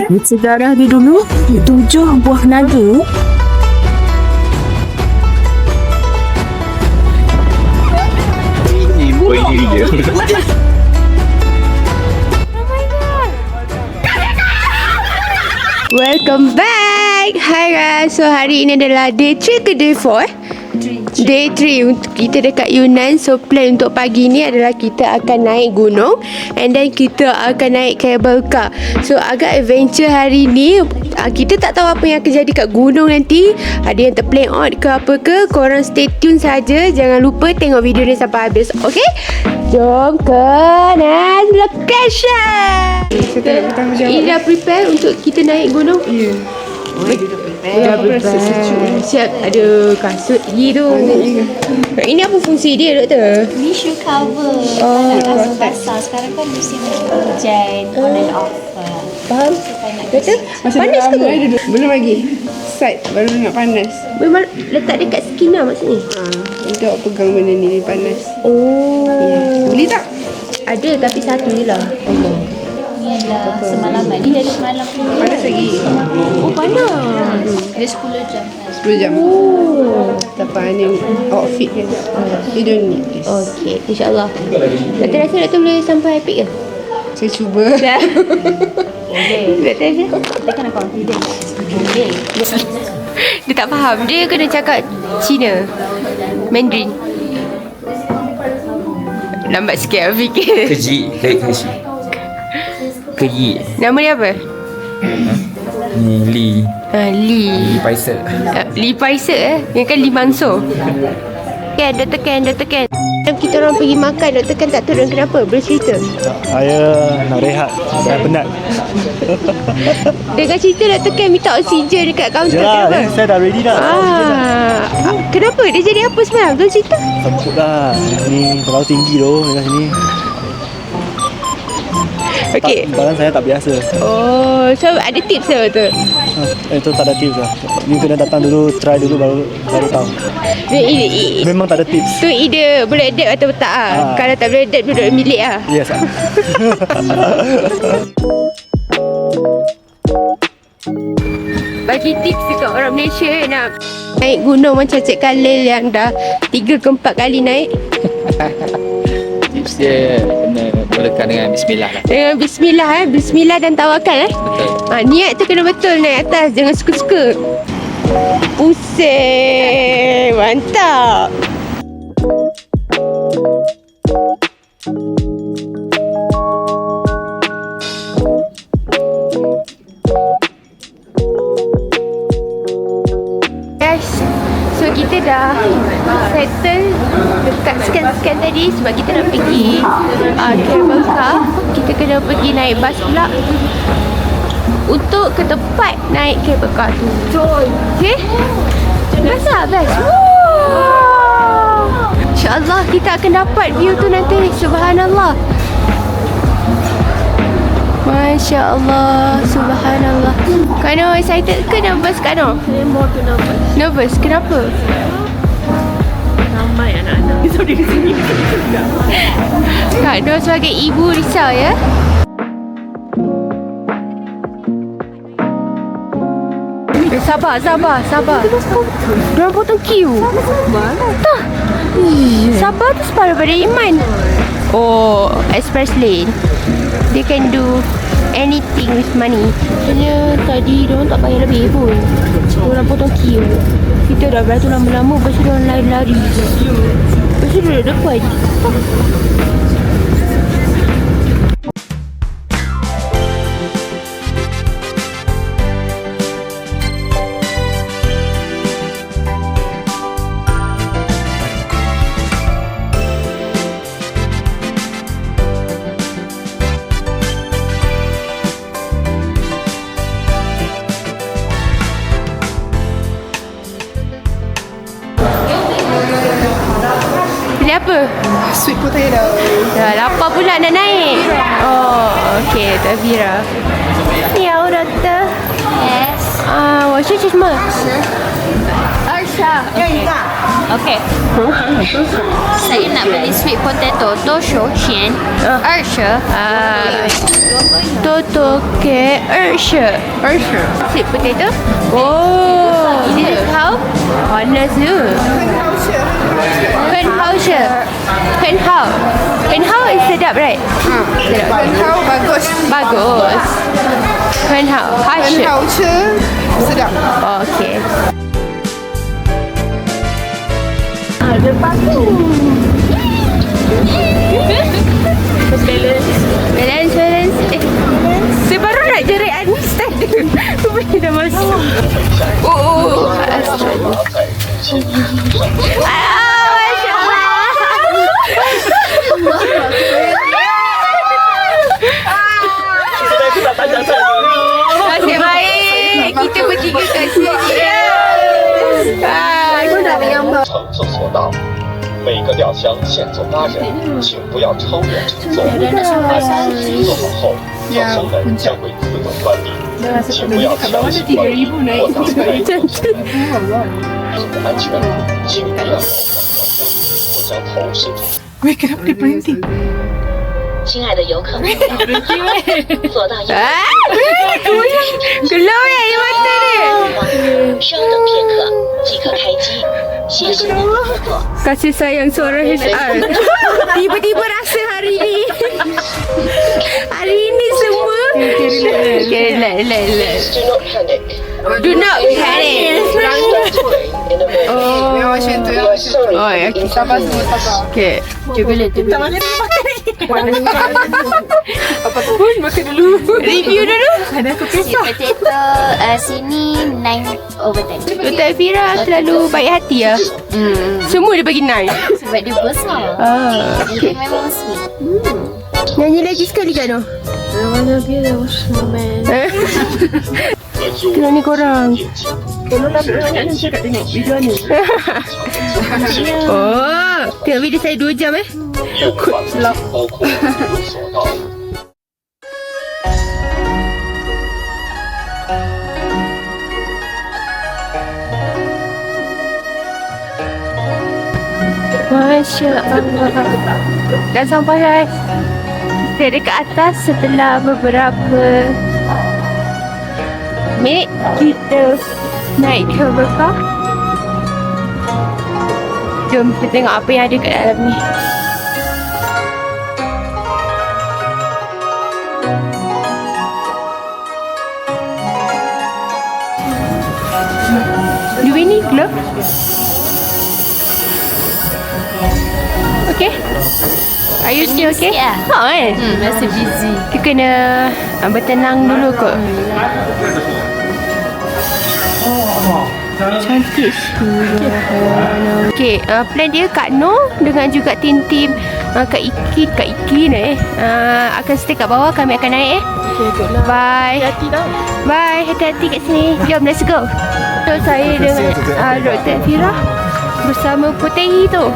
Sejarah dia dulu 7 buah naga. Ini boy dia. Welcome back. Hai guys. So hari ini adalah day 3 ke day 4? Day 3 untuk kita dekat Yunnan. So plan untuk pagi ni adalah kita akan naik gunung and then kita akan naik cable car. So agak adventure hari ni. Kita tak tahu apa yang akan jadi kat gunung nanti. Ada yang terplan out ke apa ke. Korang stay tune saja. Jangan lupa tengok video ni sampai habis. Okay? Jom ke next location. Ini dah prepare untuk kita naik gunung? Ya. Dah prepare. Siap ada kasut gitu. Ini apa fungsi dia, doktor? Ni shoe cover. Oh, Kalau basah sekarang kan musim hujan on and off. Faham? Doktor, Masih panas ke? lama duduk. Belum lagi. Side baru nak panas. Memang letak dekat skin lah maksudnya? Nanti awak pegang benda ni panas. Oh. Ya. Beli tak? Ada tapi satu je lah. Ni adalah semalaman. Ni dari semalam. Panas lagi. Oh, panas. Dia 10 jam. 10 jam. Oh. Tapi ni outfit kan. You don't need this. Okey, insyaAllah. Doktor rasa doktor boleh sampai epic ke? Saya cuba. Doktor rasa? Dia kena confident. Boleh. Dia tak faham. Dia kena cakap Cina, Mandarin. Lambat sikit aku fikir. Keji. Keji. Nama dia apa? Ni Lee. Lee. Paisal. Lee Paisal Yang kan Lee Mansur. Doktor Ken. Kita orang pergi makan, Doktor Ken tak turun. Kenapa? Boleh cerita? Saya nak rehat. Saya penat. Dengan cerita Doktor Ken minta oksigen dekat kaunter. Yalah, Kenapa? saya dah ready dah. Kenapa? Dia jadi apa semalam? Tolong cerita. Semput lah. Ni terlalu tinggi tu dekat sini. Okey. Badan saya tak biasa. Oh, so ada tips ke tu? Itu tak ada tips lah. Ni kena datang dulu, try dulu baru tahu. Memang tak ada tips. Tu ide boleh adapt atau tak ah. Kalau tak boleh adapt duduk milik ah. Yes. Bagi tips dekat orang Malaysia nak naik gunung macam Cik Khalil yang dah 3 ke 4 kali naik. Tips dia kena mulakan dengan bismillah lah. Dengan bismillah bismillah dan tawakal Betul. Niat tu kena betul naik atas, jangan suka-suka. Pusing, mantap. Guys, so kita dah settle dekat scan tadi sebab kita nak pergi cable car. Kita kena pergi naik bas pula untuk ke tempat naik cable car tu. Okay? Rasa best. InsyaAllah kita akan dapat view tu nanti. Subhanallah. Masya Allah. Subhanallah. Kano excited ke nervous Kano? More to nervous. Nervous? Kenapa? Ramai anak-anak. So dia sini. Kak Nur sebagai ibu risau ya. Sabar. Diorang potong queue. Tak. Sabar tu separuh pada iman. Oh, express lane. They can do anything with money. Sebenarnya tadi diorang tak bayar lebih pun. Diorang potong queue. Kita dah beratur lama-lama. Lepas tu diorang lari-lari. Lepas tu diorang depan. Apa? Sweet potato. Dah lapar pula nak naik. Oh, okey, Tavira. Ni doktor. Yes. 我是吃什么？ 20 Okay. Saya nak beli sweet potato 多少钱？20。多多给20，sweet potato. Oh, ini how? Panas tu. Penhau is sedap, right? Sedap. Penhau bagus. Bagus. Penhau. Penhau sedap. Oh, okay. Balance. Saya baru nak jerit Anis tadi. Rupanya dah masuk. Oh. Masya Allah. Nasib baik kita bertiga kat sini. 乘坐索道，每个吊箱限坐8人，请不要超越乘坐。安全坐好后，吊箱门将会自动关闭，请不要强行关闭或打开。安全，请不要摇晃吊箱或将头伸出。 亲爱的游客们，坐到一半， Gelau ya air mata dia. 稍等片刻即可开机。谢谢您的合作。 Kasih sayang suara HR. Tiba-tiba rasa hari ni. Hari ni semua. Okay, relax. Do not panic. Do not panic. Oh. Macam tu. Oh, ya. Sabar semua, sabar. Okay. Tangan dia makan ni. Apa tu? Makan dulu. Review dulu. Sweet potato sini 9/10. Dr. Fira selalu baik hati ya. Semua dia bagi 9. Sebab dia besar. Dia memang sweet. Nyanyi lagi sekali kan tu? Tengok ni korang. Oh, tengok video saya 2 jam 业务范围包括有索道。 Masya Allah. Dah sampai guys. Kita dekat atas setelah beberapa minit kita naik cable car. Jom kita tengok apa yang ada kat dalam ni. Do we need glove? Okay? Are you still okay? sikit lah. Kan? Masih busy. Kita kena bertenang dulu kot. Cantik sih. Okay, plan dia Kak Noh dengan juga tim-tim Kak Iki ni akan stay kat bawah. Kami akan naik Bye. Bye, hati-hati kat sini. Jom, let's go. So, saya dengan Dr. Fira bersama Putih tu.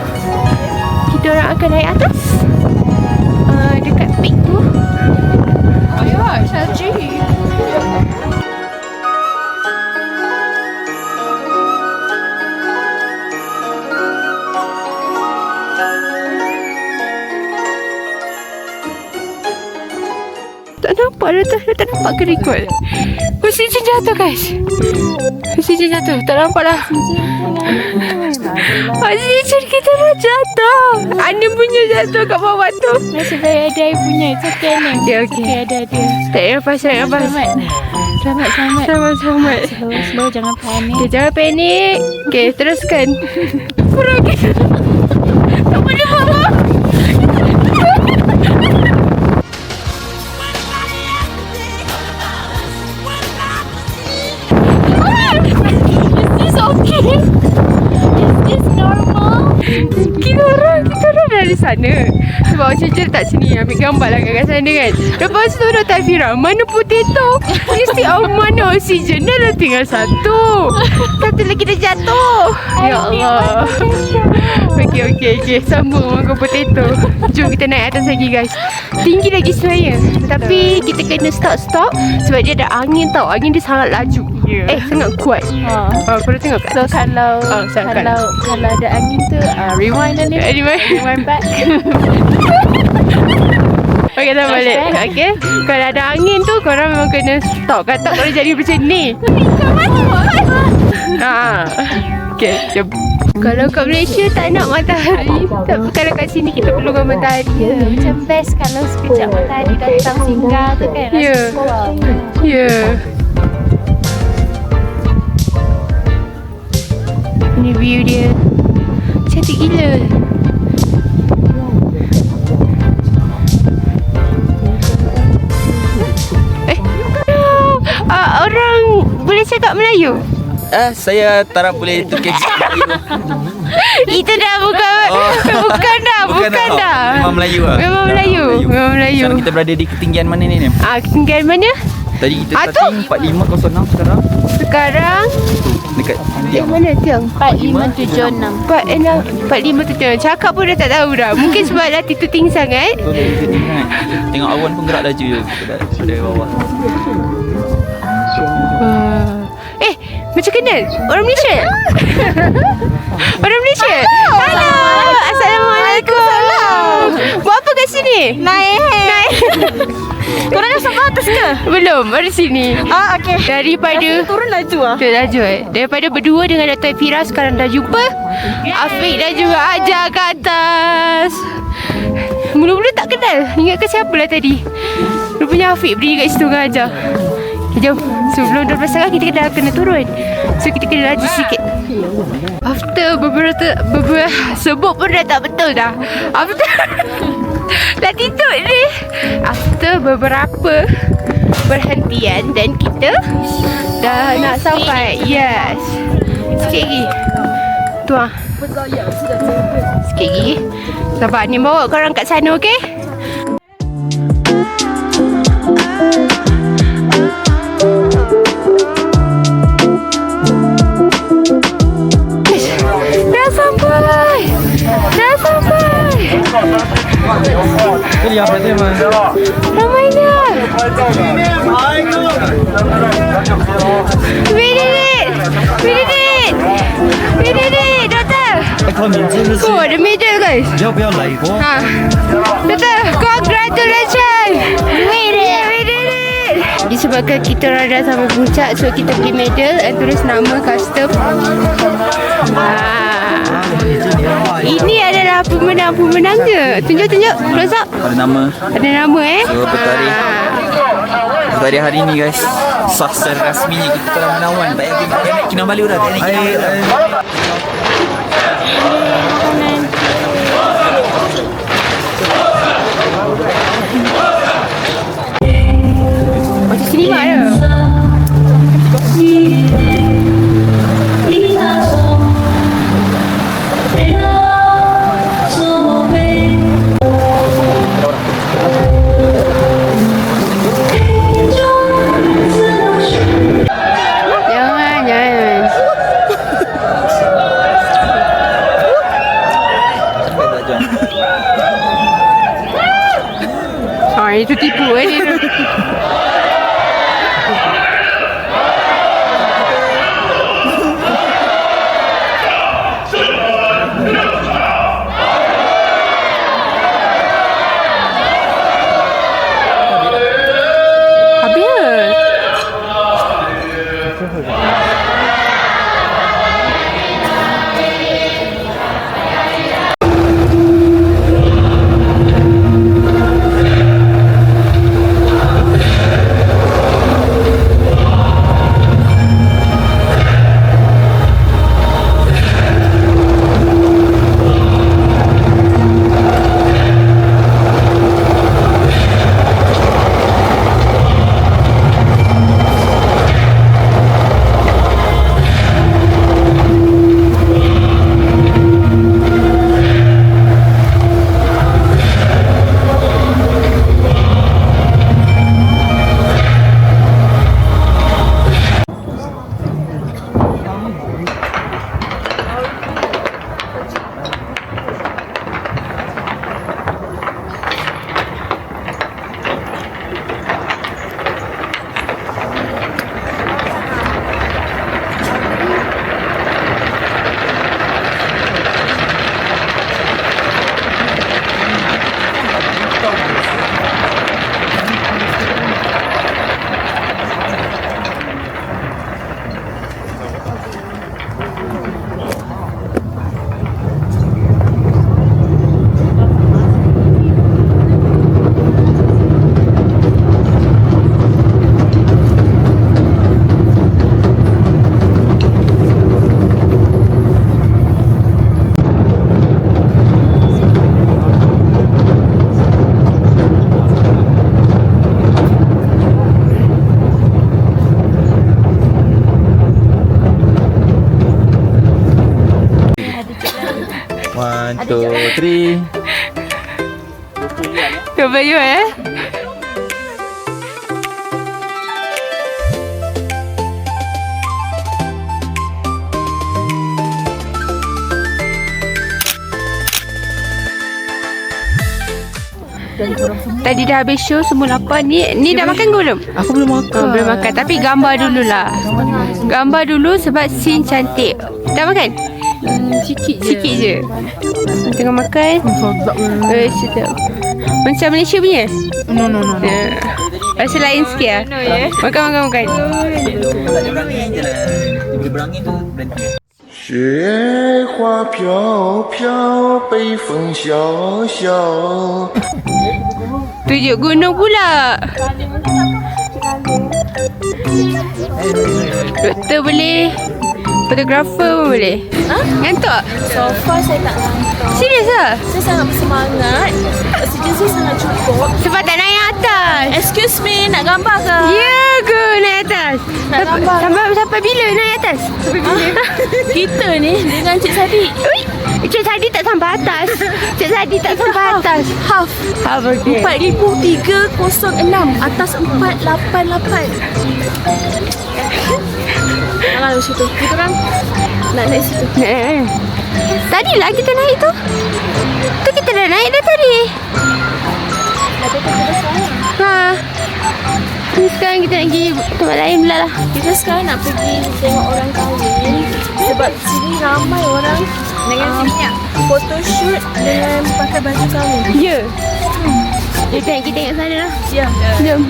Kita orang akan naik atas dekat peak tu. Oh ya, salji. Tak nampak dah, tak nampak ke record. Oksigen jatuh guys. Oksigen jatuh, tak nampak dah. Oksigen kita dah jatuh. Ana punya jatuh kat bawah tu. Nasib baik ada I punya. It's okay ni. Okay. Ada. Tarik nafas. Selamat. Slow, jangan panik. Okay, jangan panik. Okay, teruskan. Kurang kita. Tak boleh bawa. Is this okay? Is this normal? Kita orang dari sana. Sebab Oksigen tak sini. Ambil gambar lah kat sana kan. Lepas tu Dr. Fira, mana potato? Mesti mana Oksigen? Dah tinggal satu. Satu lagi dah jatuh. Ya Allah. Okay. Sambung makan potato. Jom kita naik atas lagi guys. Tinggi lagi sebenarnya. Tapi kita kena stop sebab dia ada angin tau. Angin dia sangat laju. dia. Sangat kuat. Korang tengok kat So kalau misalkan. kalau ada angin tu rewind lah ni. Rewind back. Okay, dah balik. Okay. Kalau ada angin tu, korang memang kena stop. Kata korang jadi macam ni. Okay, jom. Kalau kat Malaysia tak nak matahari, tapi kalau kat sini kita perlukan matahari. Macam best kalau sekejap matahari datang singgah tu kan. Ya. Ya. Ni view dia. Cantik gila. Orang boleh cakap Melayu? Saya tak boleh tukar Itu dah bukan dah. Memang Melayu lah. Memang Melayu. Sekarang kita berada di ketinggian mana ni? Ketinggian mana? Tadi kita starting 4506 sekarang. Sekarang Dekat mana Tiang? 4576. 4576. Cakap pun dah tak tahu dah. Mungkin sebab latitude tinggi sangat. Tengok awan pun gerak laju je pada bawah. Macam kenal orang Malaysia. Orang Malaysia. Hello. Assalamualaikum. Buat apa kat sini? Naik. Korang dah sampai atas ke? Belum, baru sini. Okey. Daripada turun laju ah. laju daripada berdua dengan Dr. Fira, sekarang dah jumpa Afiq dan juga Ajar ke atas. Mula-mula tak kenal. Ingat ke siapa lah tadi. Rupanya Afiq berdiri kat situ dengan Ajar. Okay, jom. Sebelum 12 setengah kita dah kena turun. So kita kena laju sikit. After beberapa sebut pun dah tak betul dah. After latitude ni. After beberapa perhentian dan kita dah nak sampai. Yes. Sikit lagi. Tuan. Sikit lagi. Sabar ni bawa korang kat sana, okey? Dah sampai. Ramainya. We did it, Doktor. Oh, the middle guys. 要不要来过？ Doktor, congratulations. We did it. Disebabkan kita rada sampai puncak, so kita beli medal dan tulis nama custom. Ini adalah pemenang-pemenangnya. Tunjuk, close up. Ada nama. Ada nama So bertarikh hari ni guys, sah secara rasminya kita telah menawan. Tak payah naik Kinabalu dah. Tak naik Kinabalu dah. Macam sini mak ada. Itu tipu dia. 1, 2, 3. Kau baju Tadi dah habis show, semua lapar. Ni dah makan ke belum? Aku belum makan. Belum makan. Tapi gambar dululah. Gambar dulu sebab scene cantik. Dah makan? Sikit je. Tengah makan. Sedap. Macam Malaysia punya? No. Rasa lain sikit lah. Makan. Tak ada berangin je lah. Dia boleh berangin tu berhenti. 雪花飘飘，北风萧萧。 Tunjuk gunung pula. Doktor boleh. Fotografer pun boleh. Ngantuk tak? So far saya tak ngantuk. Serius lah? Saya sangat bersemangat. Oksigen saya sangat cukup. Sebab tak naik atas. Excuse me, nak gambar ke? Ya ke naik atas? Nak gambar. Sampai bila naik atas? Kita ni dengan Cik Sadi. Cik Sadi tak sampai atas. Cik Sadi tak sampai atas. Half. Okay. 4,306. Atas 488. Jangan di situ. Kita orang nak naik situ. Tadi lah kita naik tu. Tu kita dah naik dah tadi. Ni sekarang kita nak pergi tempat lain pula lah. Kita sekarang nak pergi tengok orang kahwin. Sebab sini ramai orang dengan photoshoot dengan pakai baju kahwin. Ya. Kita tengok sana lah. Ya. Jom.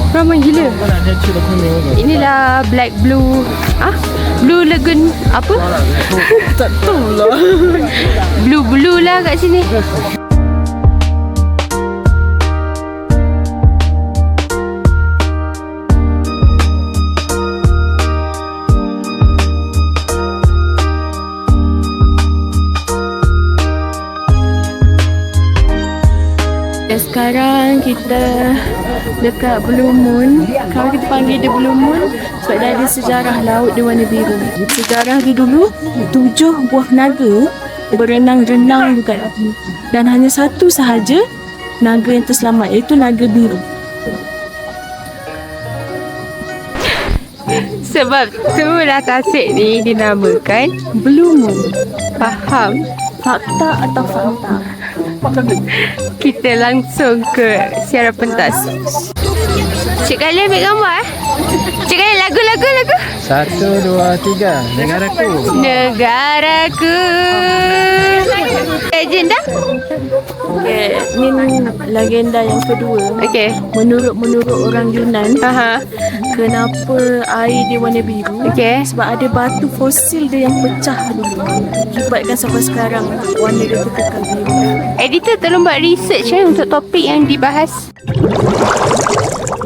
Ramai gila. Inilah Black Blue. Blue Lagoon apa? Tak tahu lah. Blue lah kat sini. Dan sekarang kita dekat Blue Moon. Kalau kita panggil dia Blue Moon sebab dia ada sejarah laut dia warna biru. Sejarah dia dulu 7 buah naga berenang-renang dekat dan hanya satu sahaja naga yang terselamat, iaitu naga biru. Sebab itulah tasik ni dinamakan Blue Moon. Faham? Fakta atau fakta? Kita langsung ke siaran pentas. Cik Kali ambil gambar Cik Kali lagu. 1, 2, 3. Negaraku. Legenda? Ni legenda yang kedua. Okey. Menurut orang Yunan, kenapa air dia warna biru? Okey. Sebab ada batu fosil dia yang pecah dulu. Akibatkan sampai sekarang warna dia kekal biru. Editor tolong buat research untuk topik yang dibahas.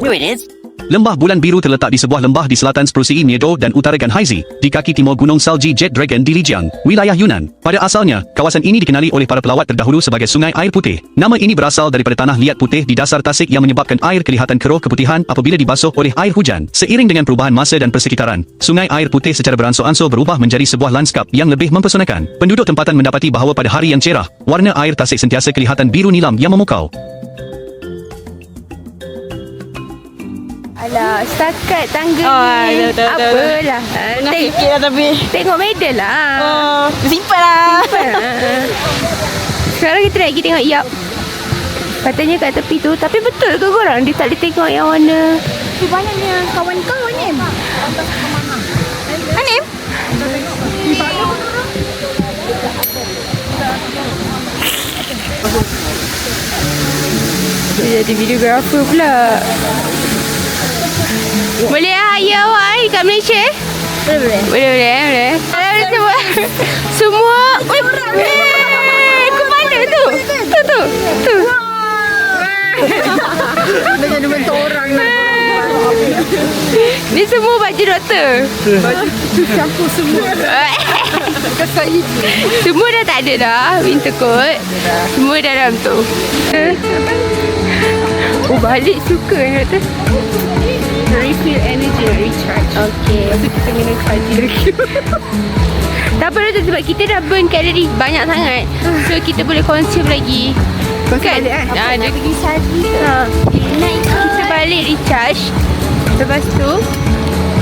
Here it is. Lembah Bulan Biru terletak di sebuah lembah di selatan Sprosii Miedo dan utara Ganhaizi, di kaki timur Gunung Salji Jet Dragon di Lijiang, wilayah Yunan. Pada asalnya, kawasan ini dikenali oleh para pelawat terdahulu sebagai Sungai Air Putih. Nama ini berasal daripada tanah liat putih di dasar tasik yang menyebabkan air kelihatan keruh keputihan apabila dibasuh oleh air hujan. Seiring dengan perubahan masa dan persekitaran, Sungai Air Putih secara beransur-ansur berubah menjadi sebuah lanskap yang lebih mempesonakan. Penduduk tempatan mendapati bahawa pada hari yang cerah, warna air tasik sentiasa kelihatan biru nilam yang memukau. Alah, setakat tangga ni. Apalah. Sikit lah tapi. Tengok medal lah. Simpan lah. Sekarang kita nak pergi tengok Yap. Katanya kat tepi tu. Tapi betul ke korang dia tak boleh tengok yang warna? Banyaknya kawan kau ni. Anim? Dia jadi videographer pula. Boleh hire awak kat Malaysia? Boleh. Semua. Aku mana tu? Tu. Dengan bentuk orang lah. Ni semua baju doktor. Baju campur semua. Semua dah tak ada dah. Winter coat. Semua dah dalam tu. Oh, balik suka doktor. refill energy nak recharge. Okay. Lepas tu kita kena kaji lagi. Tak apa tu sebab kita dah burn kalori banyak sangat. So kita boleh consume lagi. Kan? Dia Pergi sehari ke? kita balik recharge. Lepas tu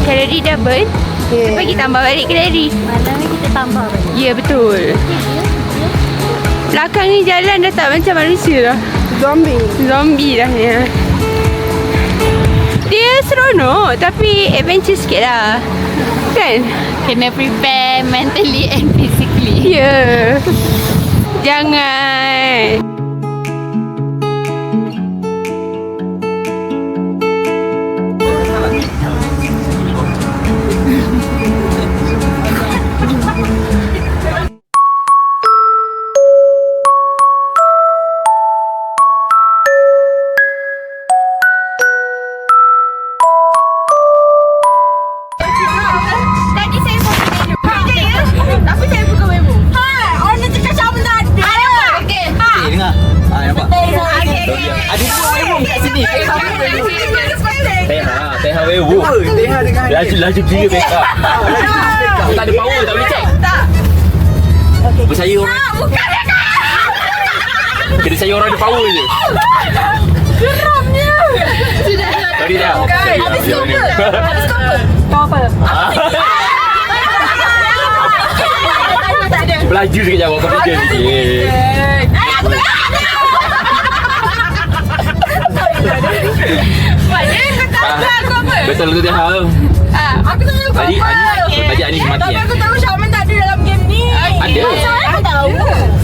kalori dah burn. Lepas kita tambah balik kalori. Malam ni kita tambah balik. Ya betul. Belakang ni jalan dah tak macam manusia dah. Zombie dah ni. Dia seronok tapi adventure sikit lah. Kan? Kena prepare mentally and physically. Ya. Jangan. Laju gila backup. Tak ada power, tak boleh check. Percaya orang. Kena percaya orang ada power je. Geramnya. Sorry dah. Habis stopper. Kau apa? Belaju sikit jawab kau fikir sikit. Betul tu dia hal. Aku tak tahu Tadi Anis mati. Tapi aku tahu Syahman tak ada dalam game ni. Ada. Aku tahu.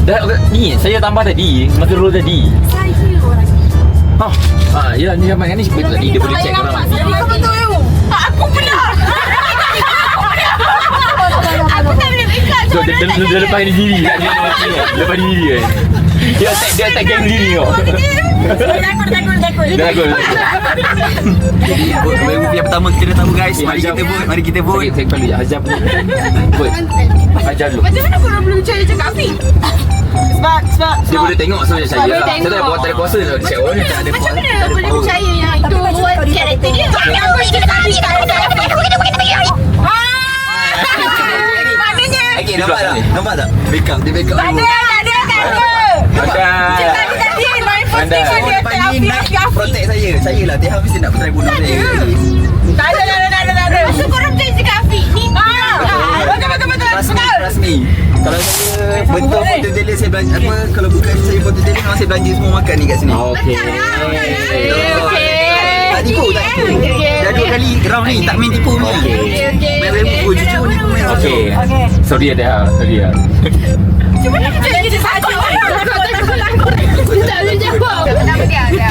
Dah ni saya tambah tadi, masa roll tadi. Saya orang. Ya ni Syahman kan ni betul tadi dia boleh check orang. Jadi kau betul. Aku pula. Aku tak boleh ikat. So dia lepas ni diri tak dia mati. Lepas diri kan. Dia attack game diri kau. Takut. Yang pertama kita dah tahu guys. Mari kita vote. Saya perlu Azab. Vote. Ajar dulu. Macam mana korang belum percaya cakap Afiq? Sebab dia boleh tengok saja saya. Saya dah buat tak ada kuasa dah. Cakap orang tak ada kuasa. macam mana boleh percaya yang itu buat karakter dia? Aku cakap Afiq tak ada. Okay, nampak tak? Backup, dia backup dulu. Anda protect saya. Saya lah dia habis nak try bunuh saya. Tak ada. Maksud korang percaya cakap Afiq ni? Betul. Rasmi. Kalau saya betul photogenic saya belanja apa, kalau bukan saya photogenic memang saya belanja semua makan ni kat sini. Okey. Tak tipu. Dah 2 kali round ni tak main tipu punya. Main jujur ni pun main. Okey. Sorry ada. Cuma nak percaya kita saja. Tak boleh jawab. Kenapa dia ada?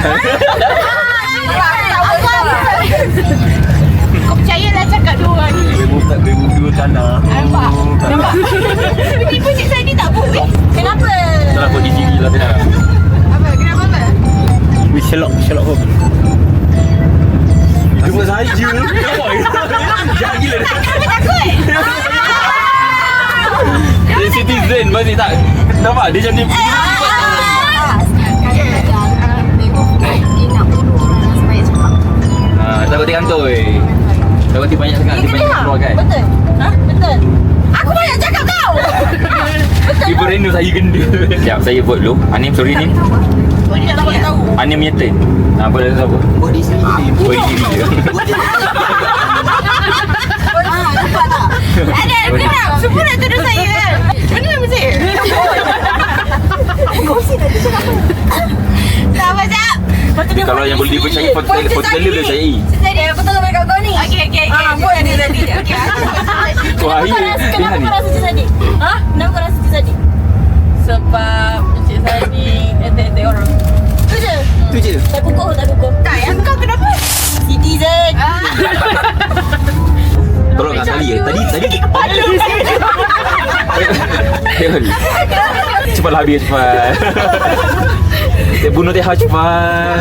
Kau percayalah cakap dua orang ni. Bebuk dua tanah. Nampak? Tipu Cik Sadi tak boleh. Kenapa? Salah buat di sini lah tadi. Kenapa? Sherlock Holmes. Cuma saja. Jangan gila. Takut. Dia citizen masih tak. Nampak dia macam ni. Takut dia kantoi. Takut dia banyak sangat. Dia banyak keluar kan. Betul. Betul. Aku banyak cakap kau. Ibu rindu saya genda. Siap, saya vote dulu. Anim, sorry Anim. Dia tak boleh tahu. Anim punya turn. Boleh tahu apa? Vote di sini. Vote di sini. Nampak tak? Ada, kenapa? Semua nak tuduh saya. Mana nama saya? Gosip tadi cakap apa? Tak macam. Kalau yang boleh dipercayai foto boleh percayai. Jadi aku tengok mereka kau ni. Okey. Boleh dia tadi. Okey. Wah, Kenapa kau rasa Cik Sadi? Kenapa kau rasa Cik Sadi? Sebab Cik Sadi attack orang. Tu je. Tak kukuh. Tak, yang kau kenapa? Citizen. Tolong kat sekali ya. Tadi. Cepatlah habis cepat. Kita bunuh dia cepat.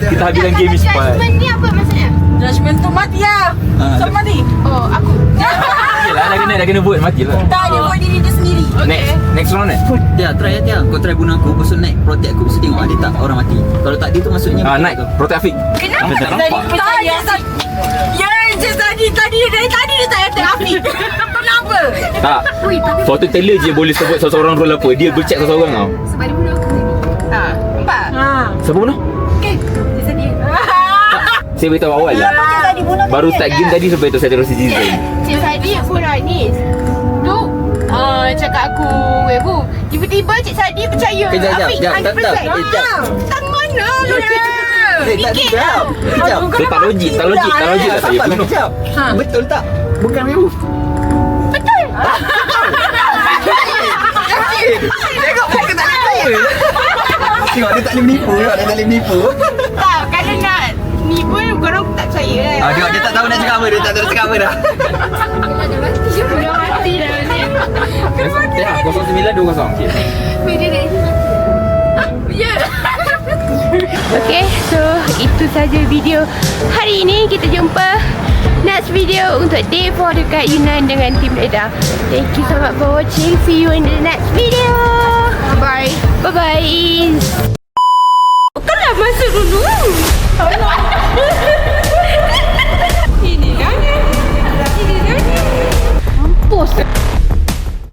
Kita habiskan game ni cepat. Judgement ni apa maksudnya? Judgement tu mati lah. Siapa mati? Oh, aku. Yelah, dah kena vote, matilah. Tak, dia buat diri dia sendiri. Next round kan? Ya, try. Kau try bunuh aku, lepas tu naik protect aku, lepas tu tengok dia tak. tak orang mati. Kalau tak dia tu maksudnya naik Protafik. Kenapa tak nampak? percaya? Ya, Encik tadi dari tadi dia tak kata Afiq. Kenapa? Tak. Storyteller je boleh sebut seseorang role apa. Dia bercakap seseorang tau. Sebab dia bunuh aku tadi. Nampak? Siapa bunuh? Dia sedih. Saya beritahu awal lah. Baru start game tadi sampai tu saya terus season. Cik Sadi pun Anis. Tu cakap aku Webu. Tiba-tiba Cik Sadi percaya Kejap, Afiq jap, 100%. Tak mana lu dia? tak jawab. Dia tak logik tak saya bunuh. Betul tak? Bukan werewolf. Betul. Tengok muka tak percaya. Tengok dia tak boleh menipu. Tak, kalau nak ni pun korang tak percaya kan. Tengok dia tak tahu nak cakap apa. Dia tak tahu nak cakap apa dah. Dah mati dah ni. Ya, 0920. Ya. Okay, so itu saja video hari ini. Kita jumpa next video untuk day 4 dekat Yunnan dengan tim Eda. Thank you so much for watching. See you in the next video. Bye. Bye-bye. Kenapa masuk dulu? Ini kan? Mampus.